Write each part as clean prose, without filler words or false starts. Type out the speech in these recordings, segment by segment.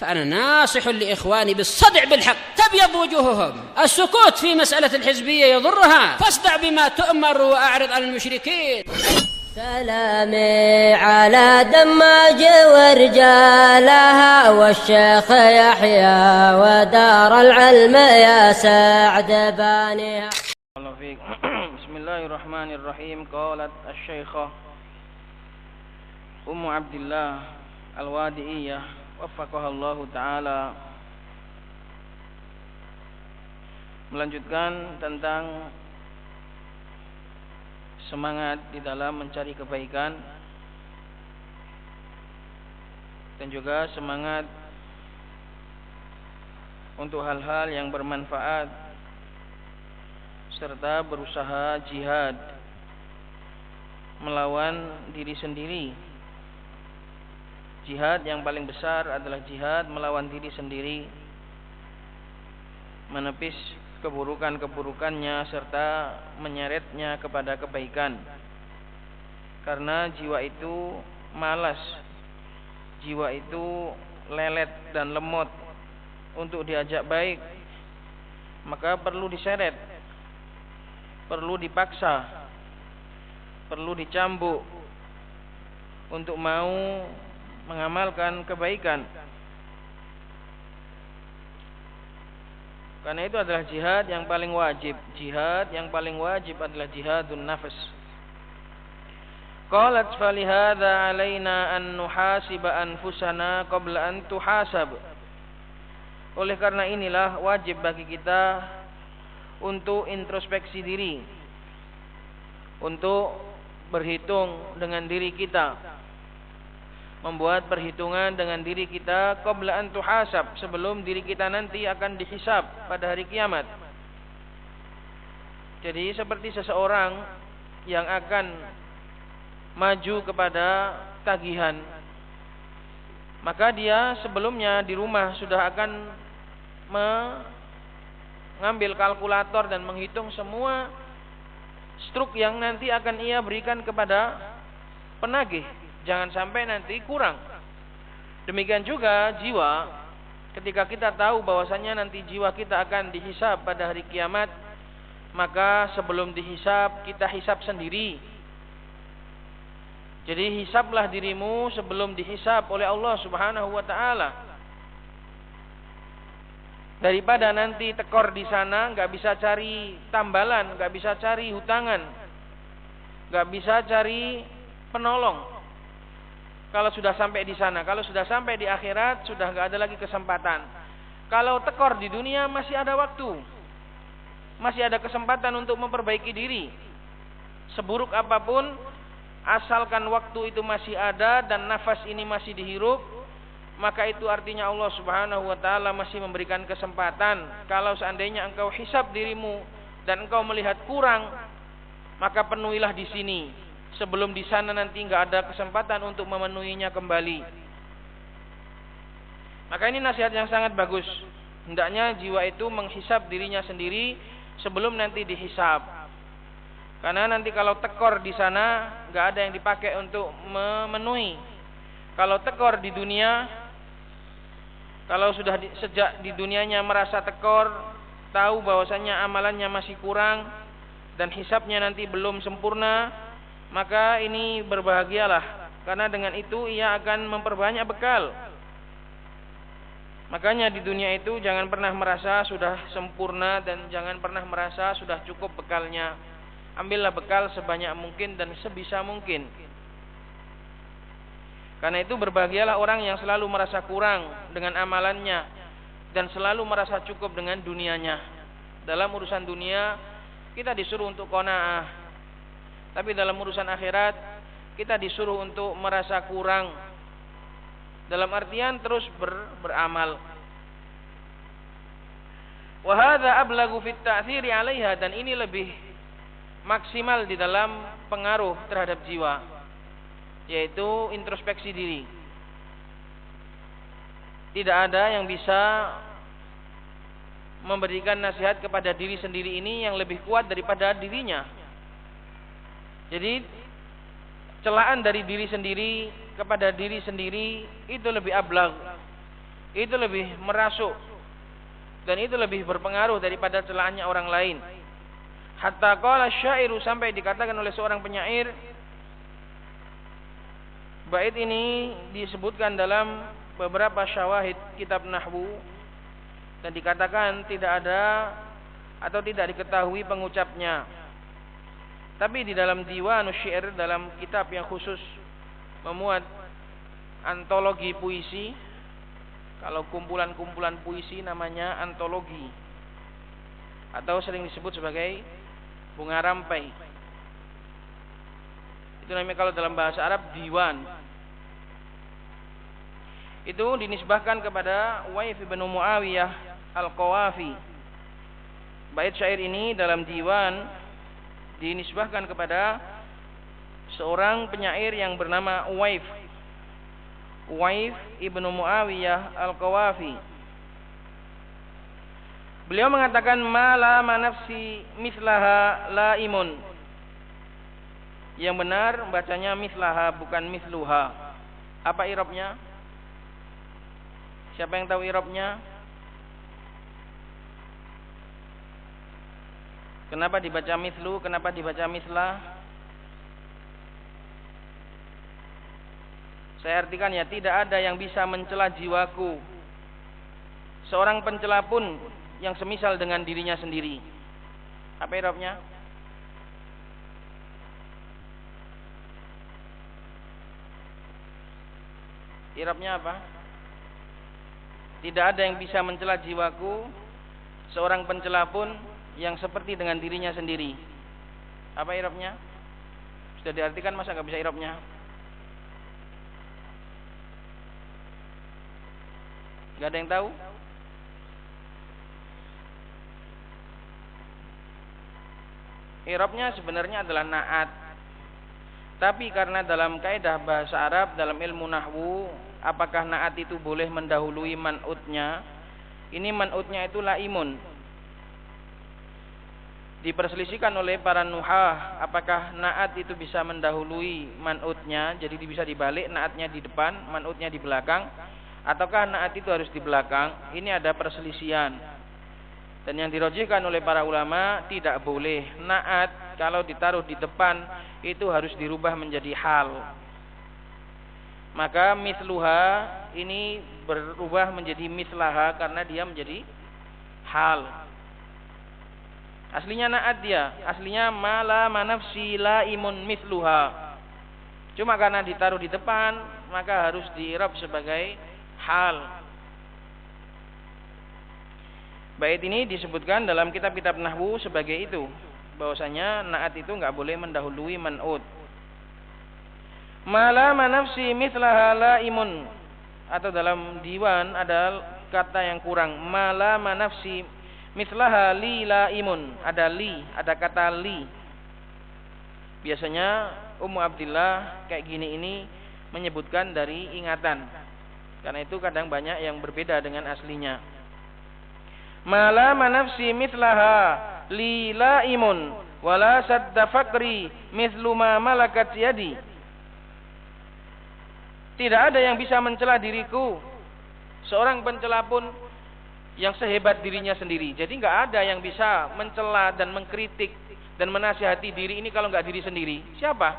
فأنا ناصح لإخواني بالصدع بالحق تبيض وجوههم. السكوت في مسألة الحزبية يضرها، فاصدع بما تؤمر وأعرض عن المشركين. سلامي على دماج ورجالها والشيخ يحيى ودار العلم يا سعد بانيها. بسم الله الرحمن الرحيم. قالت الشيخة أم عبد الله الوادئية وفقها Allah Ta'ala, melanjutkan tentang semangat di dalam mencari kebaikan dan juga semangat untuk hal-hal yang bermanfaat serta berusaha jihad melawan diri sendiri. Jihad yang paling besar adalah jihad melawan diri sendiri, menepis keburukan-keburukannya serta menyeretnya kepada kebaikan. Karena jiwa itu malas, jiwa itu lelet dan lemot untuk diajak baik, maka perlu diseret, perlu dipaksa, perlu dicambuk untuk mau mengamalkan kebaikan. Karena itu adalah jihad yang paling wajib. Jihad yang paling wajib adalah jihadun nafs. Qalat falihadza alaina an nuhasiba anfusana qabla an tuhasab. Oleh karena inilah wajib bagi kita untuk introspeksi diri, untuk berhitung dengan diri kita, membuat perhitungan dengan diri kita qabla an tuhasab, sebelum diri kita nanti akan dihisab pada hari kiamat. Jadi seperti seseorang yang akan maju kepada tagihan, maka dia sebelumnya di rumah sudah akan mengambil kalkulator dan menghitung semua struk yang nanti akan ia berikan kepada penagih. Jangan sampai nanti kurang. Demikian juga jiwa, ketika kita tahu bahwasanya nanti jiwa kita akan dihisab pada hari kiamat, maka sebelum dihisab kita hisab sendiri. Jadi hisablah dirimu sebelum dihisab oleh Allah Subhanahu wa taala. Daripada nanti tekor di sana, enggak bisa cari tambalan, enggak bisa cari hutangan, enggak bisa cari penolong. Kalau sudah sampai di sana, kalau sudah sampai di akhirat, sudah enggak ada lagi kesempatan. Kalau tekor di dunia masih ada waktu, masih ada kesempatan untuk memperbaiki diri. Seburuk apapun, asalkan waktu itu masih ada dan nafas ini masih dihirup, maka itu artinya Allah Subhanahu wa taala masih memberikan kesempatan. Kalau seandainya engkau hisab dirimu dan engkau melihat kurang, maka penuhilah di sini. Sebelum di sana nanti enggak ada kesempatan untuk memenuhinya kembali. Maka ini nasihat yang sangat bagus. Hendaknya jiwa itu menghisab dirinya sendiri sebelum nanti dihisab. Karena nanti kalau tekor di sana enggak ada yang dipakai untuk memenuhi. Kalau tekor di dunia, kalau sudah sejak di dunianya merasa tekor, tahu bahwasanya amalannya masih kurang dan hisabnya nanti belum sempurna, maka ini berbahagialah, karena dengan itu ia akan memperbanyak bekal. Makanya di dunia itu jangan pernah merasa sudah sempurna dan jangan pernah merasa sudah cukup bekalnya. Ambillah bekal sebanyak mungkin dan sebisa mungkin. Karena itu berbahagialah orang yang selalu merasa kurang dengan amalannya dan selalu merasa cukup dengan dunianya. Dalam urusan dunia kita disuruh untuk qanaah, tapi dalam urusan akhirat kita disuruh untuk merasa kurang. Dalam artian terus beramal. Wa hadza ablagu fit ta'thiri 'alaiha, dan ini lebih maksimal di dalam pengaruh terhadap jiwa, yaitu introspeksi diri. Tidak ada yang bisa memberikan nasihat kepada diri sendiri ini yang lebih kuat daripada dirinya. Jadi celaan dari diri sendiri kepada diri sendiri itu lebih ablag, itu lebih merasuk dan itu lebih berpengaruh daripada celahannya orang lain. Hatta qala syairu, sampai dikatakan oleh seorang penyair, bait ini disebutkan dalam beberapa syawahid kitab nahwu dan dikatakan tidak ada atau tidak diketahui pengucapnya. Tapi di dalam Diwanus Syair, dalam kitab yang khusus memuat antologi puisi, kalau kumpulan-kumpulan puisi namanya antologi atau sering disebut sebagai bunga rampai. Itu namanya kalau dalam bahasa Arab diwan. Itu dinisbahkan kepada Waif bin Muawiyah Al-Qawafi. Bait syair ini dalam diwan dinisbahkan kepada seorang penyair yang bernama Waif ibnu Muawiyah Al-Qawafi. Beliau mengatakan mala manafsi mislaha laimun. Yang benar bacanya mislaha bukan misluha. Apa i'rabnya? Siapa yang tahu i'rabnya? Kenapa dibaca mislu? Kenapa dibaca mislah? Saya artikan ya, tidak ada yang bisa mencela jiwaku. Seorang pencela pun yang semisal dengan dirinya sendiri. Apa i'rabnya? I'rabnya apa? Tidak ada yang bisa mencela jiwaku, seorang pencela pun yang seperti dengan dirinya sendiri. Apa i'rabnya? Sudah diartikan, masa nggak bisa i'rabnya? Gak ada yang tahu? I'rabnya sebenarnya adalah na'at. Tapi karena dalam kaidah bahasa Arab, dalam ilmu nahwu, apakah na'at itu boleh mendahului man'utnya? Ini man'utnya itu laimun. Diperselisihkan oleh para nuhah, apakah na'at itu bisa mendahului man'utnya, jadi bisa dibalik, na'atnya di depan, man'utnya di belakang, ataukah na'at itu harus di belakang? Ini ada perselisihan. Dan yang dirojihkan oleh para ulama, tidak boleh. Na'at kalau ditaruh di depan itu harus dirubah menjadi hal. Maka misluha ini berubah menjadi mislaha karena dia menjadi hal. Aslinya na'at dia, aslinya mala manafsi laimun misluha. Cuma karena ditaruh di depan, maka harus di-i'rab sebagai hal. Bait ini disebutkan dalam kitab-kitab nahwu sebagai itu, bahwasanya na'at itu enggak boleh mendahului man'ut. Mala manafsi mithlaha laimun, atau dalam diwan ada kata yang kurang, mala manafsi mithlaha li laimun, ada li, ada kata li. Biasanya Ummu Abdillah kayak gini ini menyebutkan dari ingatan. Karena itu kadang banyak yang berbeda dengan aslinya. Mala manafsi mithlaha li laimun wala sadda fakri mithlu ma malakat yadi. Tidak ada yang bisa mencela diriku, seorang pencela pun yang sehebat dirinya sendiri. Jadi enggak ada yang bisa mencela dan mengkritik dan menasihati diri ini kalau enggak diri sendiri. Siapa?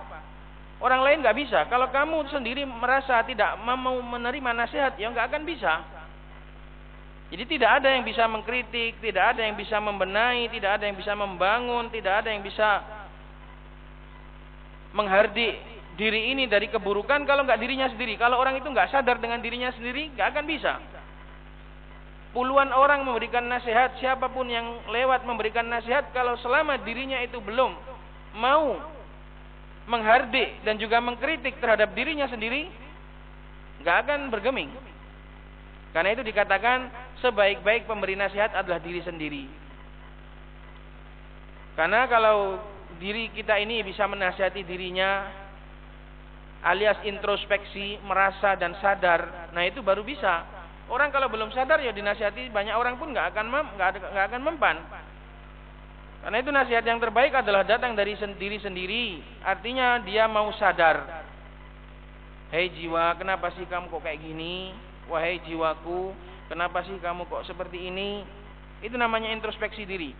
Orang lain enggak bisa. Kalau kamu sendiri merasa tidak mau menerima nasihat, ya enggak akan bisa. Jadi tidak ada yang bisa mengkritik, tidak ada yang bisa membenahi, tidak ada yang bisa membangun, tidak ada yang bisa menghardik diri ini dari keburukan kalau enggak dirinya sendiri. Kalau orang itu enggak sadar dengan dirinya sendiri, enggak akan bisa. Puluhan orang memberikan nasihat, siapapun yang lewat memberikan nasihat, kalau selama dirinya itu belum mau menghardik dan juga mengkritik terhadap dirinya sendiri, enggak akan bergeming. Karena itu dikatakan sebaik-baik pemberi nasihat adalah diri sendiri. Karena kalau diri kita ini bisa menasihati dirinya, alias introspeksi, merasa dan sadar, nah itu baru bisa. Orang kalau belum sadar ya dinasihati banyak orang pun nggak akan mempan. Karena itu nasihat yang terbaik adalah datang dari diri sendiri. Artinya dia mau sadar. Hei jiwa, kenapa sih kamu kok kayak gini? Wahai jiwaku, kenapa sih kamu kok seperti ini? Itu namanya introspeksi diri.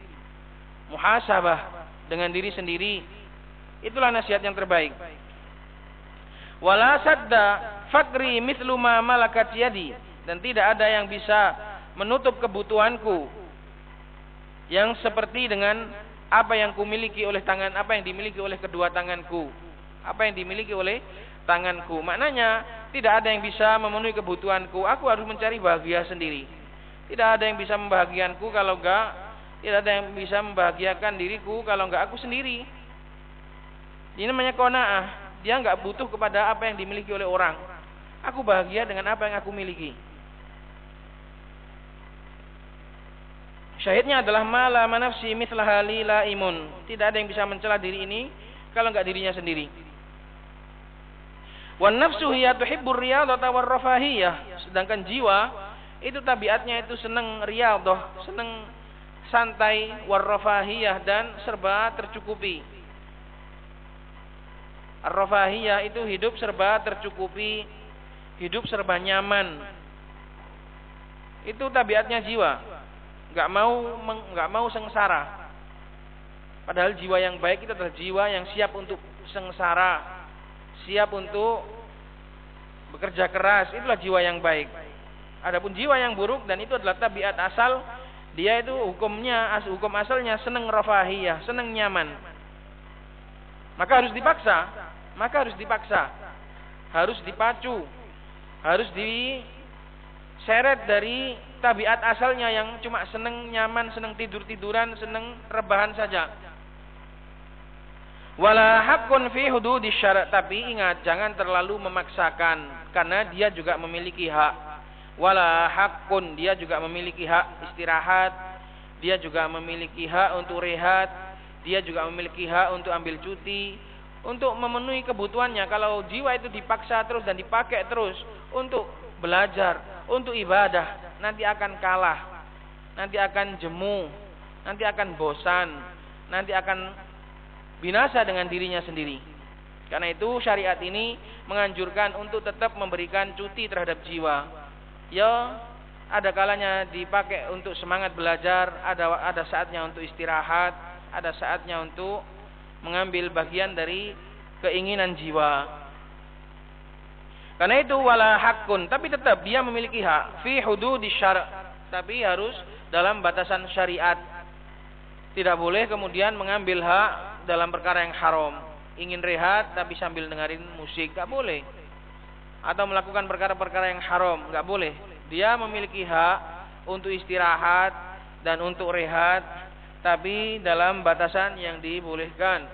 Muhasabah dengan diri sendiri. Itulah nasihat yang terbaik. Wala sadda fakri mithlu ma malakat yadi, dan tidak ada yang bisa menutup kebutuhanku yang seperti dengan apa yang kumiliki oleh tangan, apa yang dimiliki oleh kedua tanganku, apa yang dimiliki oleh tanganku. Maknanya tidak ada yang bisa memenuhi kebutuhanku. Aku harus mencari bahagia sendiri. Tidak ada yang bisa membahagiakanku kalau enggak, tidak ada yang bisa membahagiakan diriku kalau enggak aku sendiri. Ini namanya qanaah. Dia enggak butuh kepada apa yang dimiliki oleh orang. Aku bahagia dengan apa yang aku miliki. Syahidnya adalah mala manafsi mithlaha la imun. Tidak ada yang bisa mencela diri ini kalau enggak dirinya sendiri. Wan nafsu hiya tuhibbur riyadhata war rafahiyah. Sedangkan jiwa itu tabiatnya itu senang riyadhah, senang santai, war rafahiyah, dan serba tercukupi. Ar-rafahiyah itu hidup serba tercukupi, hidup serba nyaman. Itu tabiatnya jiwa. Enggak mau sengsara. Padahal jiwa yang baik itu adalah jiwa yang siap untuk sengsara, siap untuk bekerja keras. Itulah jiwa yang baik. Adapun jiwa yang buruk, dan itu adalah tabiat asal, dia itu hukum asalnya senang rafahiyah, senang nyaman. Maka harus dipaksa, harus dipacu, harus diseret dari tabiat asalnya yang cuma senang nyaman, senang tidur-tiduran, senang rebahan saja. Wala haqqun fi hududis syara', tapi ingat, jangan terlalu memaksakan, karena dia juga memiliki hak. Wala haqqun, dia juga memiliki hak istirahat, dia juga memiliki hak untuk rehat, dia juga memiliki hak untuk ambil cuti, untuk memenuhi kebutuhannya. Kalau jiwa itu dipaksa terus dan dipakai terus untuk belajar, untuk ibadah, nanti akan kalah, nanti akan jemu, nanti akan bosan, nanti akan binasa dengan dirinya sendiri. Karena itu syariat ini menganjurkan untuk tetap memberikan cuti terhadap jiwa. Ya, ada kalanya dipakai untuk semangat belajar, ada saatnya untuk istirahat, ada saatnya untuk mengambil bagian dari keinginan jiwa. Karena itu wala haqqun, tapi tetap dia memiliki hak fi hududis syara', tapi harus dalam batasan syariat. Tidak boleh kemudian mengambil hak dalam perkara yang haram. Ingin rehat tapi sambil dengerin musik, enggak boleh. Atau melakukan perkara-perkara yang haram, enggak boleh. Dia memiliki hak untuk istirahat dan untuk rehat, tapi dalam batasan yang dibolehkan.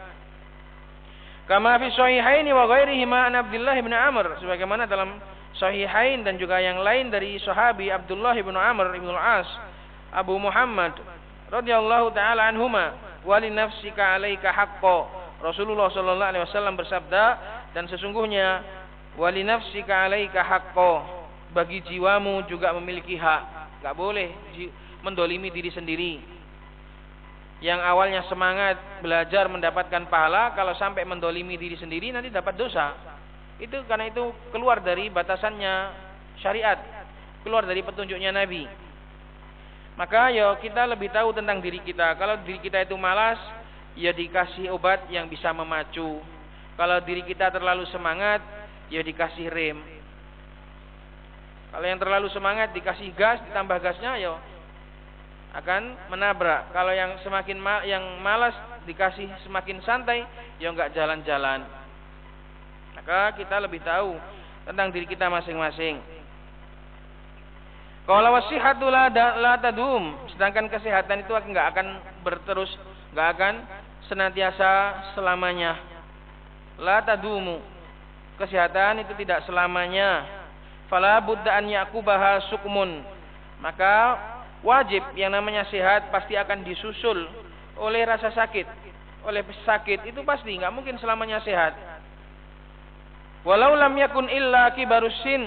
Kama fi sahihaini wa ghairihima an Abdullah bin Amr, sebagaimana dalam sahihain dan juga yang lain dari sahabi Abdullah bin Amr bin Al-As Abu Muhammad radhiyallahu taala anhuma, wali nafsika 'alaika haqqo. Rasulullah sallallahu alaihi wasallam bersabda, dan sesungguhnya wali nafsika 'alaika haqqo, bagi jiwamu juga memiliki hak. Enggak boleh mendolimi diri sendiri. Yang awalnya semangat belajar mendapatkan pahala, kalau sampai mendolimi diri sendiri nanti dapat dosa. Itu karena itu keluar dari batasannya syariat, keluar dari petunjuknya Nabi. Maka ya kita lebih tahu tentang diri kita. Kalau diri kita itu malas, ya dikasih obat yang bisa memacu. Kalau diri kita terlalu semangat, ya dikasih rem. Kalau yang terlalu semangat dikasih gas, ditambah gasnya, ya akan menabrak. Kalau yang yang malas dikasih semakin santai, ya enggak jalan-jalan. Maka kita lebih tahu tentang diri kita masing-masing. Kalau wasihatu la tadum, sedangkan kesehatan itu enggak akan berterus, enggak akan senantiasa selamanya. La tadumu, kesehatan itu tidak selamanya. Fala budda an yaqubaha sukmun, maka wajib yang namanya sehat pasti akan disusul oleh rasa sakit. Oleh sakit itu pasti, enggak mungkin selamanya sehat. Walau lam yakun illa kibarus sin,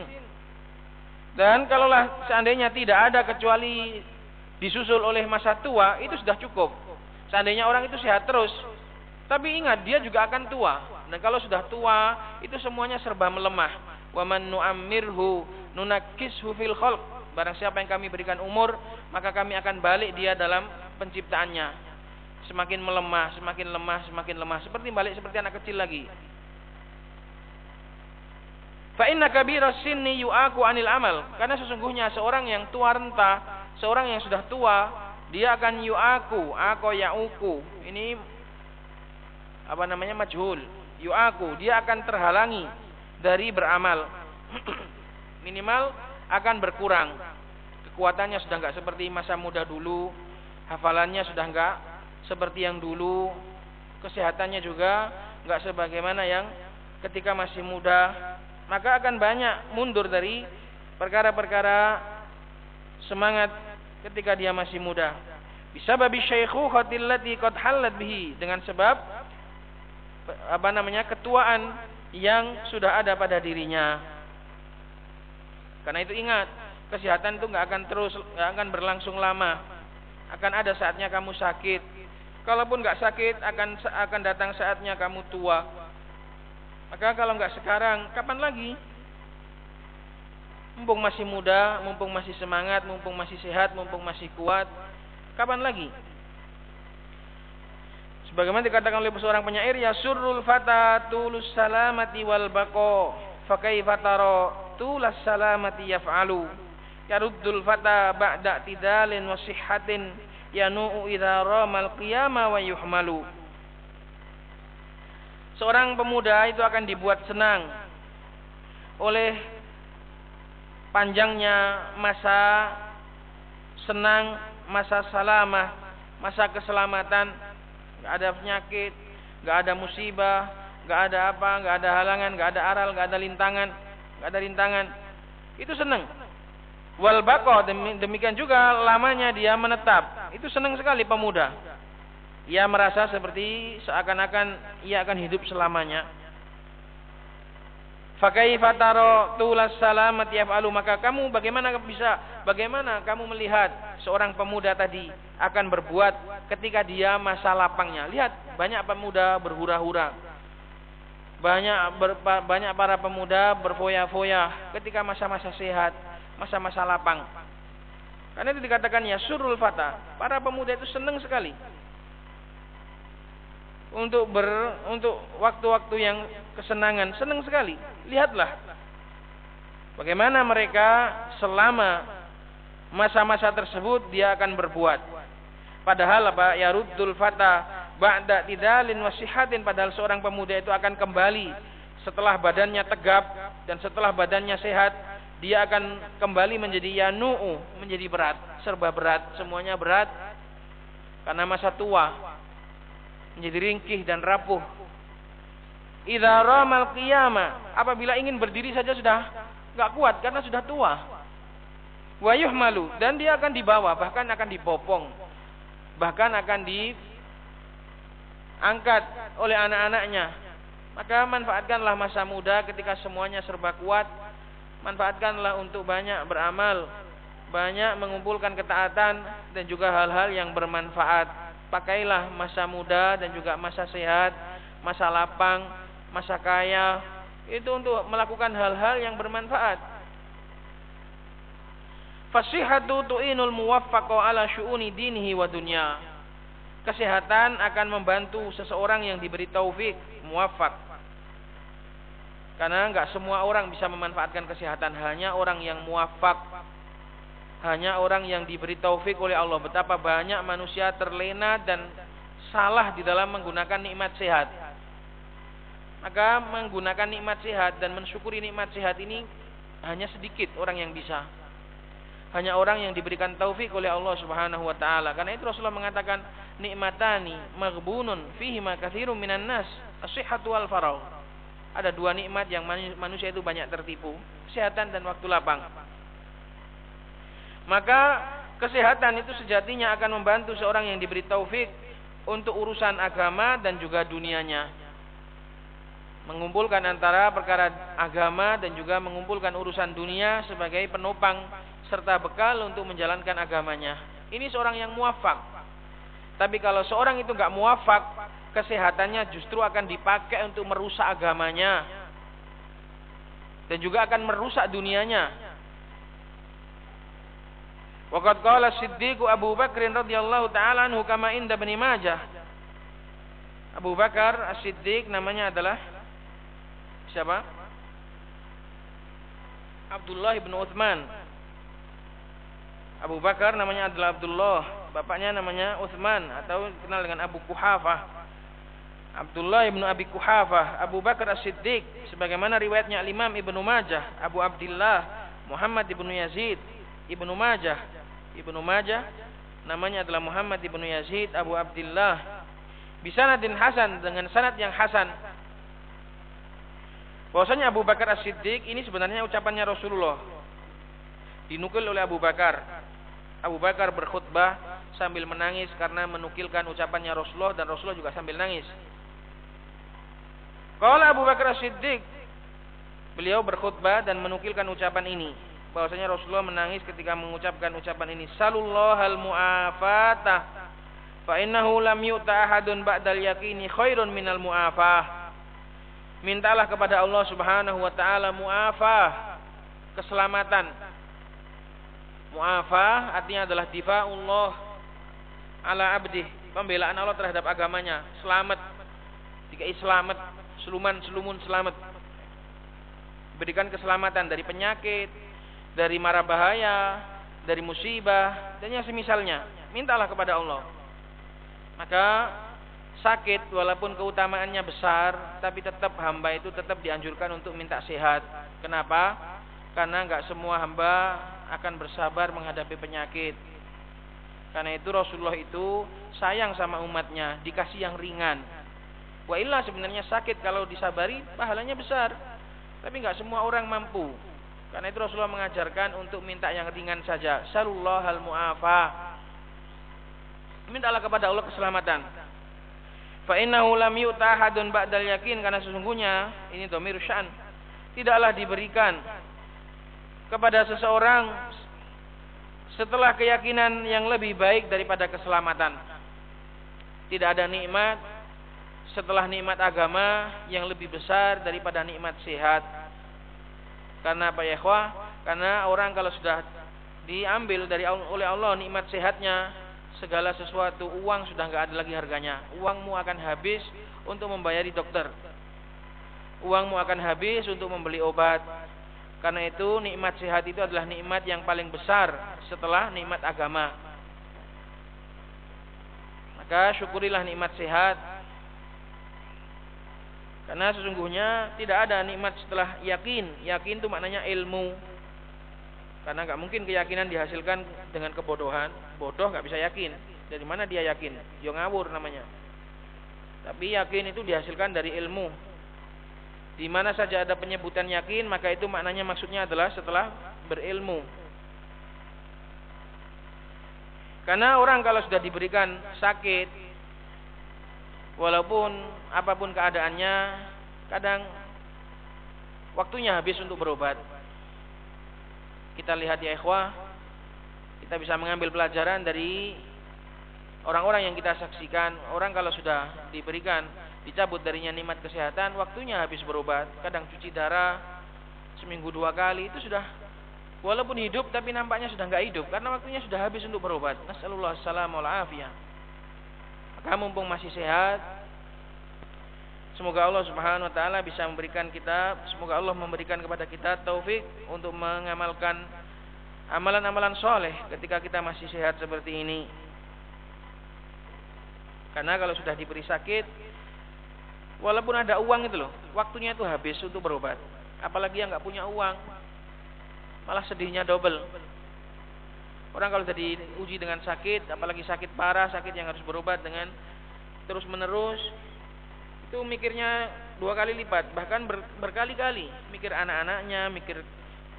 dan kalaulah seandainya tidak ada kecuali disusul oleh masa tua, itu sudah cukup. Seandainya orang itu sehat terus, tapi ingat dia juga akan tua. Dan kalau sudah tua, itu semuanya serba melemah. wa man nu'ammirhu nunakkishu fil khalq. Barang siapa yang kami berikan umur, maka kami akan balik dia dalam penciptaannya. Semakin melemah, semakin lemah, semakin lemah, seperti anak kecil lagi. Fa inna kabira sinni yu'aku anil amal. Karena sesungguhnya seorang yang tua renta, seorang yang sudah tua, dia akan yu'aku, ya'uku. Ini majhul. Yu'aku, dia akan terhalangi dari beramal. Minimal akan berkurang. Kekuatannya sudah enggak seperti masa muda dulu, hafalannya sudah enggak seperti yang dulu, kesehatannya juga enggak sebagaimana yang ketika masih muda. Maka akan banyak mundur dari perkara-perkara semangat ketika dia masih muda. Bisababi syaikhukhati allati qad halat bihi, dengan sebab ketuaan yang sudah ada pada dirinya. Karena itu ingat, kesehatan itu enggak akan berlangsung lama. Akan ada saatnya kamu sakit. Kalaupun enggak sakit, akan datang saatnya kamu tua. Maka kalau enggak sekarang, kapan lagi? Mumpung masih muda, mumpung masih semangat, mumpung masih sehat, mumpung masih kuat, kapan lagi? Sebagaimana dikatakan oleh seorang penyair, ya surrul fata tulus salamati wal baqo, fa kaifa tara tulas salamati yaf'alu. Yaruddul fata ba'da tidalin wa sihhatin yanu'u idza ramal qiyama wa yuhmalu. Seorang pemuda itu akan dibuat senang oleh panjangnya masa senang, masa salamah, masa keselamatan. Gak ada penyakit, gak ada musibah, gak ada apa, gak ada halangan, gak ada aral, gak ada rintangan. Itu senang. Wal baqa, demikian juga lamanya dia menetap. Itu senang sekali pemuda. Ia merasa seperti seakan-akan ia akan hidup selamanya. Fa kaifa tara tulas salamati yaf'alu, maka kamu bagaimana kamu melihat seorang pemuda tadi akan berbuat ketika dia masa lapangnya. Lihat, banyak pemuda berhura-hura. Banyak para pemuda berfoya-foya ketika masa-masa sehat, masa-masa lapang. Karena itu dikatakan ya surul fata, para pemuda itu senang sekali untuk waktu-waktu yang kesenangan, senang sekali. Lihatlah bagaimana mereka selama masa-masa tersebut dia akan berbuat. Padahal yaruddul fata ba'da tidalin wasihatin, padahal seorang pemuda itu akan kembali setelah badannya tegap dan setelah badannya sehat, dia akan kembali menjadi yanu'u, menjadi berat, serba berat, semuanya berat karena masa tua, menjadi ringkih dan rapuh. Idza ramal qiyamah, apabila ingin berdiri saja sudah enggak kuat karena sudah tua. Wa yuhmalu, dan dia akan dibawa, bahkan akan dibopong, bahkan akan diangkat oleh anak-anaknya. Maka manfaatkanlah masa muda ketika semuanya serba kuat. Manfaatkanlah untuk banyak beramal, banyak mengumpulkan ketaatan dan juga hal-hal yang bermanfaat. Pakailah masa muda dan juga masa sehat, masa lapang, masa kaya, itu untuk melakukan hal-hal yang bermanfaat. Fasihatu tu'inul muwaffaqo ala syu'uni dinihi wa dunya. Kesehatan akan membantu seseorang yang diberi taufik, muwaffaq. Karena enggak semua orang bisa memanfaatkan kesehatan, hanya orang yang muwaffaq, hanya orang yang diberi taufik oleh Allah. Betapa banyak manusia terlena dan salah di dalam menggunakan nikmat sehat. Maka menggunakan nikmat sehat dan mensyukuri nikmat sehat ini hanya sedikit orang yang bisa. Hanya orang yang diberikan taufik oleh Allah Subhanahu wa taala. Karena itu Rasulullah mengatakan nikmatani maghbunun fihima katsirun minan nas, as-sihhatu wal faragh. Ada dua nikmat yang manusia itu banyak tertipu, kesehatan dan waktu lapang. Maka kesehatan itu sejatinya akan membantu seorang yang diberi taufik untuk urusan agama dan juga dunianya. Mengumpulkan antara perkara agama dan juga mengumpulkan urusan dunia sebagai penopang serta bekal untuk menjalankan agamanya. Ini seorang yang muwaffaq. Tapi kalau seorang itu enggak muwaffaq, kesehatannya justru akan dipakai untuk merusak agamanya. dan juga akan merusak dunianya. Waqad qala Siddiq Abu Bakr radhiyallahu taala anhu kama inda Ibnu Majah. Abu Bakar As-Siddiq namanya adalah siapa? Abdullah ibn Uthman. Abu Bakar namanya adalah Abdullah, bapaknya namanya Uthman atau dikenal dengan Abu Quhafah. Abdullah ibn Abi Quhafah, Abu Bakar As-Siddiq, sebagaimana riwayatnya Imam Ibnu Majah, Abu Abdullah Muhammad ibnu Yazid Ibnu Majah. Ibnu Majah namanya adalah Muhammad ibnu Yazid Abu Abdullah. Bisanadin hasan, dengan sanad yang hasan. Bahwasanya Abu Bakar As-Siddiq ini sebenarnya ucapannya Rasulullah. Dinukil oleh Abu Bakar. Abu Bakar berkhutbah sambil menangis karena menukilkan ucapannya Rasulullah, dan Rasulullah juga sambil nangis. Qala Abu Bakar As-Siddiq, beliau berkhutbah dan menukilkan ucapan ini, bahwasanya Rasulullah menangis ketika mengucapkan ucapan ini, Salullahal mu'afata fa innahu lam yu'ta ahadun ba'dal yaqini khairun minal mu'afah. Mintalah kepada Allah Subhanahu wa taala mu'afah, keselamatan. Mu'afah artinya adalah difa'ullah ala abdih, pembelaan Allah terhadap agamanya, selamat, dikai selamat, selumun selamat. Berikan keselamatan dari penyakit, dari mara bahaya, dari musibah, dan yang semisalnya. Mintalah kepada Allah. Maka sakit walaupun keutamaannya besar, tapi tetap hamba itu tetap dianjurkan untuk minta sehat. Kenapa? Karena enggak semua hamba akan bersabar menghadapi penyakit. Karena itu Rasulullah itu sayang sama umatnya, dikasih yang ringan. Wa illa sebenarnya sakit kalau disabari pahalanya besar, tapi enggak semua orang mampu. Karena itu Rasulullah mengajarkan untuk minta yang ringan saja. Salullahal mu'afah. Mintalah kepada Allah keselamatan. Fa innahu lam yu'ta ahadun ba'dal yakin, karena sesungguhnya ini dhamir sya'an, tidaklah diberikan kepada seseorang setelah keyakinan yang lebih baik daripada keselamatan. Tidak ada nikmat setelah nikmat agama yang lebih besar daripada nikmat sehat. Karena apa ya ikhwah? Karena orang kalau sudah diambil oleh Allah nikmat sehatnya, segala sesuatu, uang sudah enggak ada lagi harganya. Uangmu akan habis untuk membayari dokter. Uangmu akan habis untuk membeli obat. Karena itu nikmat sehat itu adalah nikmat yang paling besar setelah nikmat agama. Maka syukurilah nikmat sehat. Karena sesungguhnya tidak ada nikmat setelah yakin. Yakin itu maknanya ilmu. Karena enggak mungkin keyakinan dihasilkan dengan kebodohan. Bodoh enggak bisa yakin. Dari mana dia yakin? Yo ngawur namanya. Tapi yakin itu dihasilkan dari ilmu. Di mana saja ada penyebutan yakin, maka itu maknanya maksudnya adalah setelah berilmu. Karena orang kalau sudah diberikan sakit, walaupun apapun keadaannya, kadang waktunya habis untuk berobat. Kita lihat ya ikhwah, kita bisa mengambil pelajaran dari orang-orang yang kita saksikan. Orang kalau sudah diberikan, dicabut darinya nikmat kesehatan, waktunya habis berobat. Kadang cuci darah seminggu 2 kali, itu sudah walaupun hidup tapi nampaknya sudah enggak hidup karena waktunya sudah habis untuk berobat. Nasallallahu alaihi wal afiyah. Maka mumpung masih sehat, semoga Allah Subhanahu wa taala bisa memberikan kita, semoga Allah memberikan kepada kita taufik untuk mengamalkan amalan-amalan soleh ketika kita masih sehat seperti ini. Karena kalau sudah diberi sakit, walaupun ada uang itu loh, waktunya itu habis untuk berobat. Apalagi yang enggak punya uang, malah sedihnya double. Orang kalau sudah diuji dengan sakit, apalagi sakit parah, sakit yang harus berobat dengan terus menerus, itu mikirnya 2 kali lipat, bahkan berkali-kali. Mikir anak-anaknya, mikir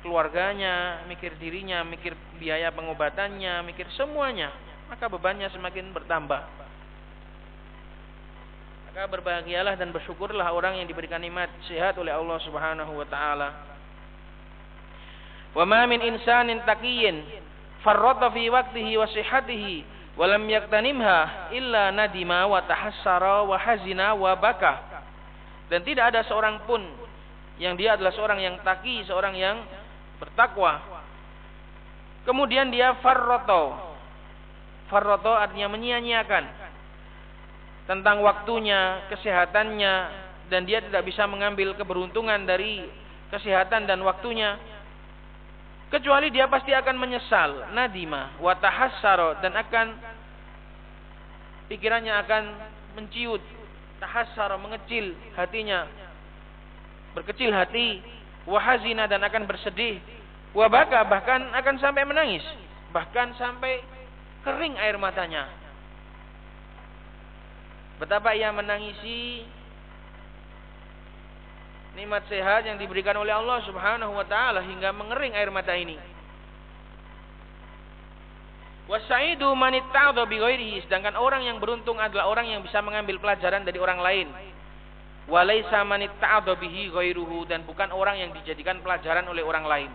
keluarganya, mikir dirinya, mikir biaya pengobatannya, mikir semuanya. Maka bebannya semakin bertambah. Maka berbahagialah dan bersyukurlah orang yang diberikan nikmat sehat oleh Allah Subhanahu wa taala. Wa ma min insanin taqiyyin farrata fi waqtihi wa sihhatihi wa lam yaktanimha illa nadima wa tahassara wa hazina wa baka. Dan tidak ada seorang pun yang dia adalah seorang yang taqi, seorang yang bertakwa. Kemudian dia farroto. Farroto artinya menyia-nyiakan tentang waktunya, kesehatannya, dan dia tidak bisa mengambil keberuntungan dari kesehatan dan waktunya, kecuali dia pasti akan menyesal, nadima wa tahassara, dan akan pikirannya akan menciut, tahassara mengecil hatinya, berkecil hati, wa hazina, dan akan bersedih, wa baka, bahkan akan sampai menangis, bahkan sampai kering air matanya. Betapa ia menangisi nikmat sehat yang diberikan oleh Allah Subhanahu wa taala hingga mengering air mata ini. Wasaidu man itta'adha bi ghairihi, sedangkan orang yang beruntung adalah orang yang bisa mengambil pelajaran dari orang lain. Walaisa man itta'adha bihi ghairuhu, dan bukan orang yang dijadikan pelajaran oleh orang lain.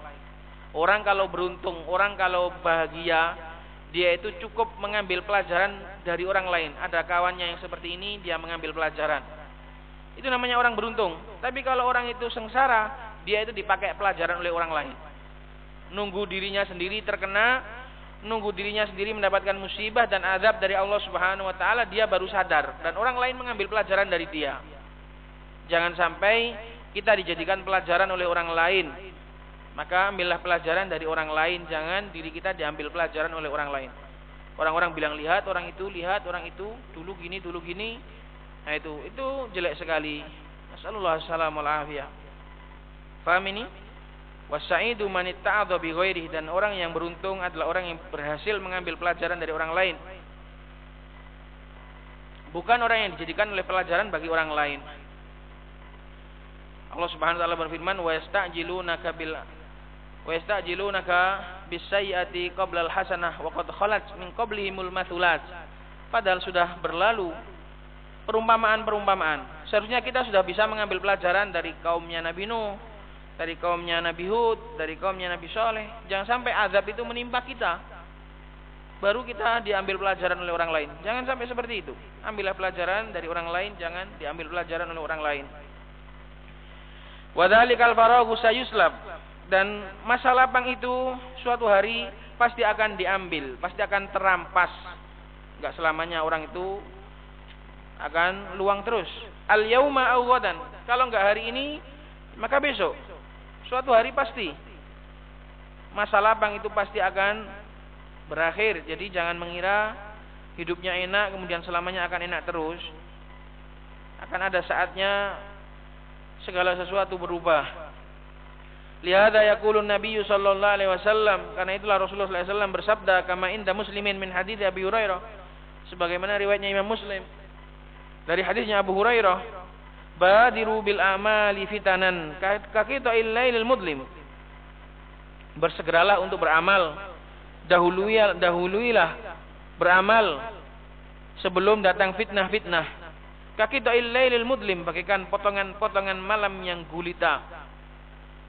Orang kalau beruntung, orang kalau bahagia, dia itu cukup mengambil pelajaran dari orang lain. Ada kawannya yang seperti ini, dia mengambil pelajaran. Itu namanya orang beruntung. Tapi kalau orang itu sengsara, dia itu dipakai pelajaran oleh orang lain. Nunggu dirinya sendiri terkena, nunggu dirinya sendiri mendapatkan musibah dan azab dari Allah Subhanahu wa taala, dia baru sadar, dan orang lain mengambil pelajaran dari dia. Jangan sampai kita dijadikan pelajaran oleh orang lain. Maka ambillah pelajaran dari orang lain, jangan diri kita diambil pelajaran oleh orang lain. Orang-orang bilang lihat orang itu dulu gini. Nah itu jelek sekali. Nasallallahu alaihi wasallam. Paham ini? Wasaidu man itta'adha bi ghairihi, dan orang yang beruntung adalah orang yang berhasil mengambil pelajaran dari orang lain. Bukan orang yang dijadikan oleh pelajaran bagi orang lain. Allah Subhanahu wa taala berfirman, wa yasta'jilunaka bis-sayyi'ati qabla al-hasanah wa qad khalat min qablihimul mathulat. Padahal sudah berlalu perumpamaan. Seharusnya kita sudah bisa mengambil pelajaran dari kaumnya Nabi Nuh, dari kaumnya Nabi Hud, dari kaumnya Nabi Saleh. Jangan sampai azab itu menimpa kita, baru kita diambil pelajaran oleh orang lain. Jangan sampai seperti itu. Ambillah pelajaran dari orang lain, jangan diambil pelajaran oleh orang lain. Wa dzalikal faraghu sayuslab, dan masa lapang itu suatu hari pasti akan diambil, pasti akan terampas. Enggak selamanya orang itu akan luang terus. Al yauma aw ghadan, kalau enggak hari ini maka besok. Suatu hari pasti masa lapang itu pasti akan berakhir. Jadi jangan mengira hidupnya enak kemudian selamanya akan enak terus. Akan ada saatnya segala sesuatu berubah. Lihada yaqulun Nabi sallallahu alaihi wasallam, karena itulah Rasulullah sallallahu alaihi wasallam bersabda, kama inda Muslimin min hadits Abi Hurairah, sebagaimana riwayatnya Imam Muslim dari hadisnya Abu Hurairah, badiru bil amali fitanan kaqita'il lailil mudlim, bersegeralah untuk beramal, dahuluilah beramal sebelum datang fitnah-fitnah. Kaqita'il lailil mudlim, bagaikan potongan-potongan malam yang gulita.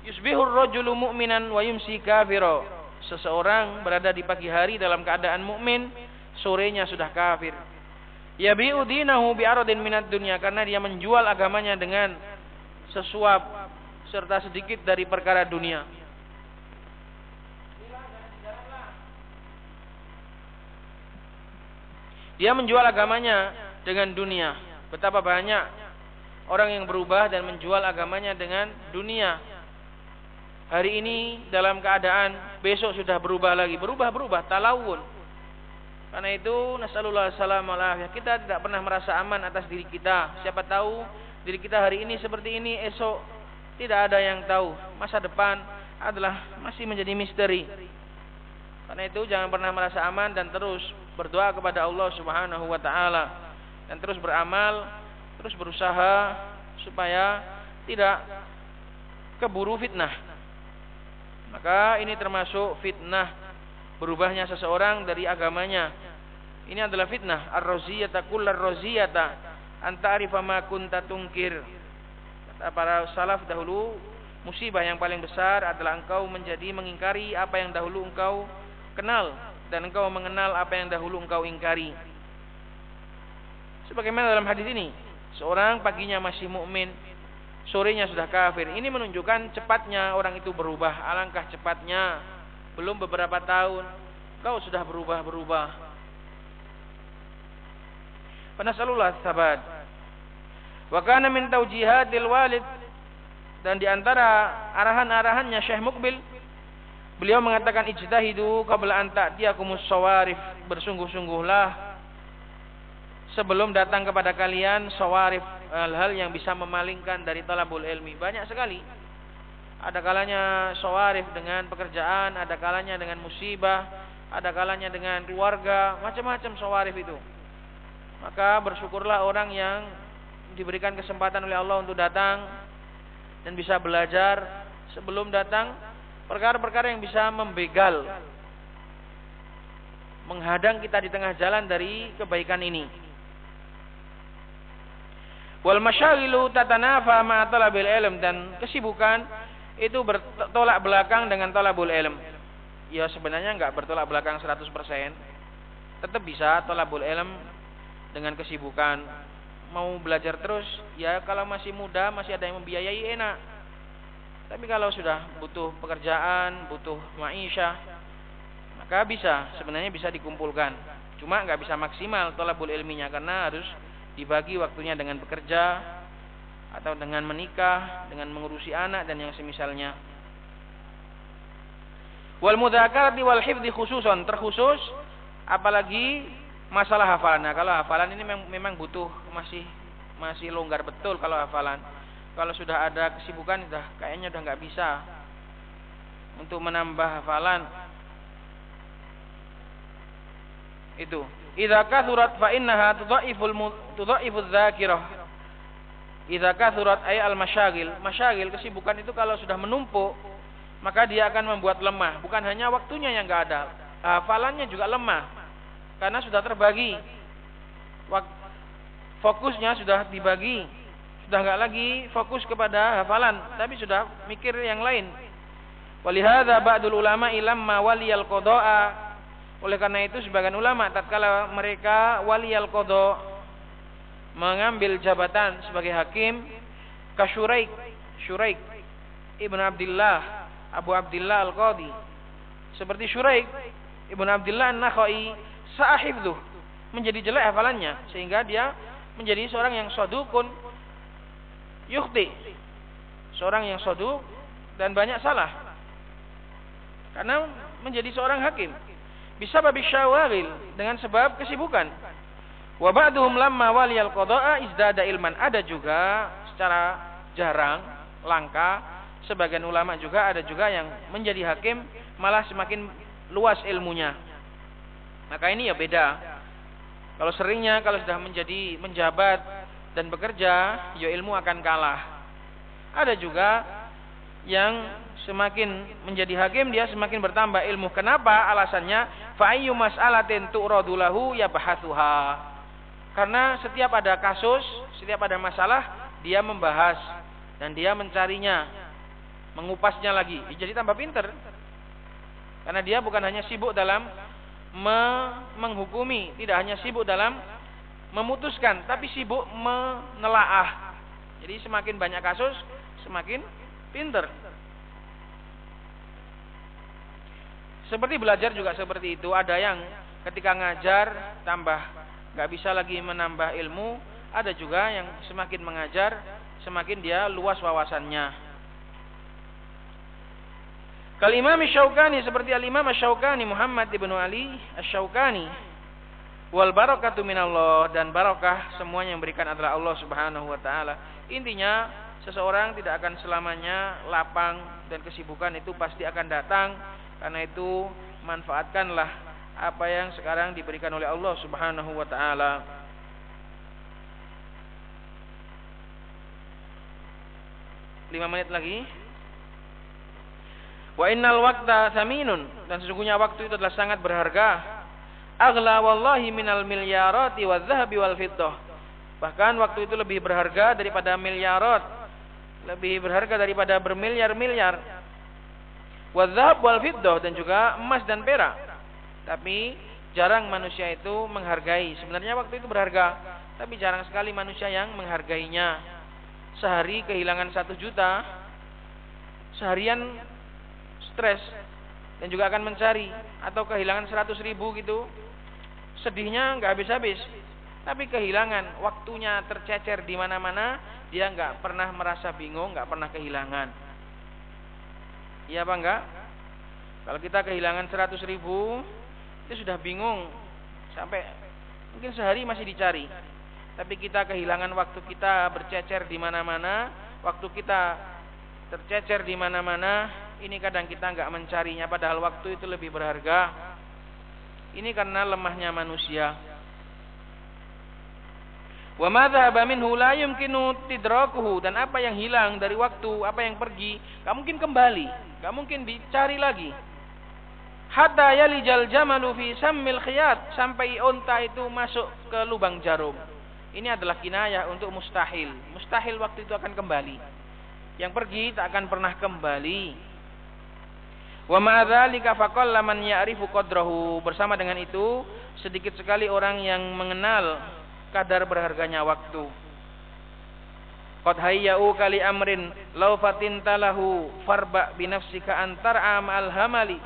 Yusbihur rajulu mu'minan wa yumsi kafira, seseorang berada di pagi hari dalam keadaan mukmin, sorenya sudah kafir. Yabi'u dinahu bi'aradin minad dunya, karena dia menjual agamanya dengan sesuap serta sedikit dari perkara dunia. Dia menjual agamanya dengan dunia. Betapa banyak orang yang berubah dan menjual agamanya dengan dunia. Hari ini dalam keadaan, besok sudah berubah lagi, berubah talawun. Karena itu nasallallahu alaihi, kita tidak pernah merasa aman atas diri kita. Siapa tahu diri kita hari ini seperti ini, esok tidak ada yang tahu. Masa depan adalah masih menjadi misteri. Karena itu jangan pernah merasa aman dan terus berdoa kepada Allah Subhanahu wa taala, dan terus beramal, terus berusaha supaya tidak keburu fitnah. Maka ini termasuk fitnah, berubahnya seseorang dari agamanya. Ini adalah fitnah. Ar-raziyata kullar raziyata anta'rifa ma kunta tungkir. Kata para salaf dahulu, musibah yang paling besar adalah engkau menjadi mengingkari apa yang dahulu engkau kenal, dan engkau mengenal apa yang dahulu engkau ingkari. Sebagaimana dalam hadis ini, seorang paginya masih mukmin, sorenya sudah kafir. Ini menunjukkan cepatnya orang itu berubah. Alangkah cepatnya, belum beberapa tahun kau sudah berubah-berubah. Nasallallahu tsabat. Wa kana min taujihatil walid, dan di antara arahan-arahannya Syekh Mukbil, beliau mengatakan ijtahidu qabla an ta'tiyakumus sawarif, bersungguh-sungguhlah sebelum datang kepada kalian sawarif, hal-hal yang bisa memalingkan dari talabul ilmi. Banyak sekali. Ada kalanya sawarif dengan pekerjaan, ada kalanya dengan musibah, ada kalanya dengan keluarga, macam-macam sawarif itu. Maka bersyukurlah orang yang diberikan kesempatan oleh Allah untuk datang dan bisa belajar sebelum datang perkara-perkara yang bisa membegal, menghadang kita di tengah jalan dari kebaikan ini. Wal masyaghilu tatanafa ma'a talabil ilm, dan kesibukan itu bertolak belakang dengan talabul ilm. Ya sebenarnya enggak bertolak belakang 100%. Tetap bisa talabul ilm dengan kesibukan. Mau belajar terus, ya kalau masih muda, masih ada yang membiayai, enak. Tapi kalau sudah butuh pekerjaan, butuh ma'isyah, maka sebenarnya bisa dikumpulkan. Cuma enggak bisa maksimal talabul ilminya, karena harus dibagi waktunya dengan bekerja, atau dengan menikah, dengan mengurusi anak dan yang semisalnya. Wal mudzakarati wal hifdzi khususan, terkhusus apalagi masalah hafalan. Nah, kalau hafalan ini memang butuh masih longgar betul kalau hafalan. Kalau sudah ada kesibukan kayaknya udah enggak bisa untuk menambah hafalan. Itu. Idza kathurat fa innaha tudha'ifuz dzakirah. Idza kathurat ay al masyaghil. Masyaghil, kesibukan itu kalau sudah menumpuk, maka dia akan membuat lemah. Bukan hanya waktunya yang enggak ada, hafalannya juga lemah. Karena sudah terbagi, fokusnya sudah dibagi, sudah enggak lagi fokus kepada hafalan, tapi sudah mikir yang lain. Walihadza ba'dul ulama ilamma waliyal qada'a. Oleh karena itu sebagian ulama tatkala mereka waliyal qada, mengambil jabatan sebagai hakim, ka Syuraik Ibnu Abdullah Abu Abdullah Al-Qadhi, seperti Syuraik Ibnu Abdullah An-Nakhai, sahifduh, menjadi jelek hafalannya sehingga dia menjadi seorang yang sadukun yukhti, seorang yang saduk dan banyak salah karena menjadi seorang hakim bisabab syawaghil, dengan sebab kesibukan. Wa ba'duhum lamma waliyal qada'a izdada ilman. Ada juga secara jarang, langka, sebagian ulama juga ada juga yang menjadi hakim malah semakin luas ilmunya. Maka ini ya beda. Kalau seringnya, kalau sudah menjadi menjabat dan bekerja, ya ilmu akan kalah. Ada juga yang semakin menjadi hakim, dia semakin bertambah ilmu. Kenapa? Alasannya, fa ayyu mas'alatin tu'radu lahu yabahathuha. Karena setiap ada kasus, setiap ada masalah, dia membahas dan dia mencarinya, mengupasnya lagi. Jadi tambah pinter. Karena dia bukan hanya sibuk dalam menghukumi, tidak hanya sibuk dalam memutuskan, tapi sibuk menelaah. Jadi semakin banyak kasus, semakin pinter. Seperti belajar juga seperti itu. Ada yang ketika ngajar tambah nggak bisa lagi menambah ilmu. Ada juga yang semakin mengajar semakin dia luas wawasannya. Kal Imam Asy-Syaukani, seperti Al-Imam Asy-Syaukani Muhammad ibnu Ali Asy-Syaukani. Wal barakatu minallah, dan barakah semuanya yang berikan adalah Allah Subhanahu wa taala. Intinya seseorang tidak akan selamanya lapang dan kesibukan itu pasti akan datang. Karena itu manfaatkanlah apa yang sekarang diberikan oleh Allah Subhanahu wa taala. Lima menit lagi. Wa innal waqta thaminun, dan sesungguhnya waktu itu adalah sangat berharga. Aghla wallahi minal milyarati wadh-dhahabi wal fiddah. Bahkan waktu itu lebih berharga daripada milyarat, lebih berharga daripada bermiliar-miliar. Wadh-dhahab wal fiddah, dan juga emas dan perak. Tapi jarang manusia itu menghargai. Sebenarnya waktu itu berharga, tapi jarang sekali manusia yang menghargainya. sehari kehilangan 1 juta, seharian stres dan juga akan mencari, atau kehilangan 100 ribu gitu, sedihnya nggak habis-habis. Tapi kehilangan, waktunya tercecer di mana-mana, dia nggak pernah merasa bingung, nggak pernah kehilangan. Iya apa enggak? Kalau kita kehilangan 100 ribu, itu sudah bingung, sampai mungkin sehari masih dicari. Tapi kita kehilangan waktu kita bercecer di mana-mana, waktu kita tercecer di mana-mana, ini kadang kita nggak mencarinya, padahal waktu itu lebih berharga. Ini karena lemahnya manusia. Wa ma dhahaba minhu la yumkinu tidrakuhu, dan apa yang hilang dari waktu, apa yang pergi, enggak mungkin kembali, enggak mungkin dicari lagi. Hatta yalijal jamalu fi sammil khiyat, sampai unta itu masuk ke lubang jarum. Ini adalah kinayah untuk mustahil. Mustahil waktu itu akan kembali. Yang pergi tak akan pernah kembali. Wa ma dzalika faqalla man ya'rifu qadrahu, bersama dengan itu sedikit sekali orang yang mengenal kadar berharganya waktu. Qad hayyau kali amrin law fatintalahu farba binafsika antar'a ma'al hamali.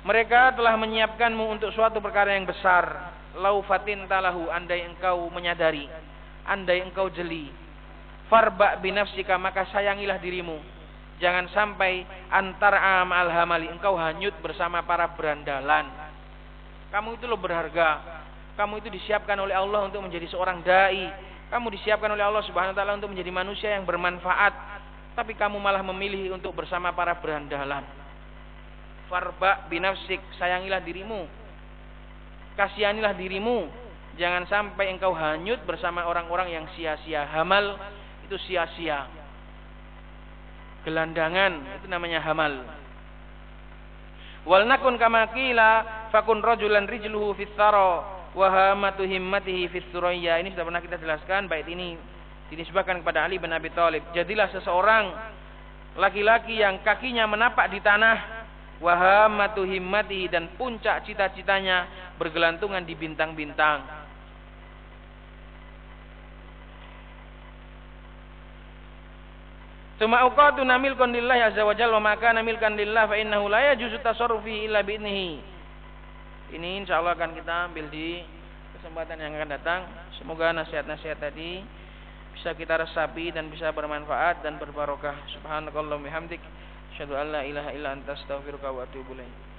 Mereka telah menyiapkanmu untuk suatu perkara yang besar. Law fatintalahu, andai engkau menyadari, andai engkau jeli. Farba binafsika, maka sayangilah dirimu. Jangan sampai antar'a ma'al hamali, engkau hanyut bersama para berandalan. Kamu itu lo berharga. Kamu itu disiapkan oleh Allah untuk menjadi seorang dai. Kamu disiapkan oleh Allah Subhanahu wa taala untuk menjadi manusia yang bermanfaat. Tapi kamu malah memilih untuk bersama para berandalan. Farba binafsik, sayangilah dirimu. Kasihanilah dirimu. Jangan sampai engkau hanyut bersama orang-orang yang sia-sia. Hamal itu sia-sia. Gelandangan itu namanya hamal. Wal nakun kama qila fakun rajulan rijluhu fis thara wa hamatu himmatihi fis suraya. Ini sudah pernah kita jelaskan, bait ini dinisbahkan kepada Ali bin Abi Thalib. Jadilah seseorang laki-laki yang kakinya menapak di tanah, wa hamatu himmatihi, dan puncak cita-citanya bergelantungan di bintang-bintang. Tsumma uqatu namilkun lillahi azza wa jalla wa ma kana milkan lillah fa innahu la yajuzu tasarrufi illa bi idnihi. Ini insyaallah akan kita ambil di kesempatan yang akan datang. Semoga nasihat-nasihat tadi bisa kita resapi dan bisa bermanfaat dan berbarokah. Subhanakallahumma bihamdik, asyhadu an la ilaha illa anta, astaghfiruka wa atubu ilaik.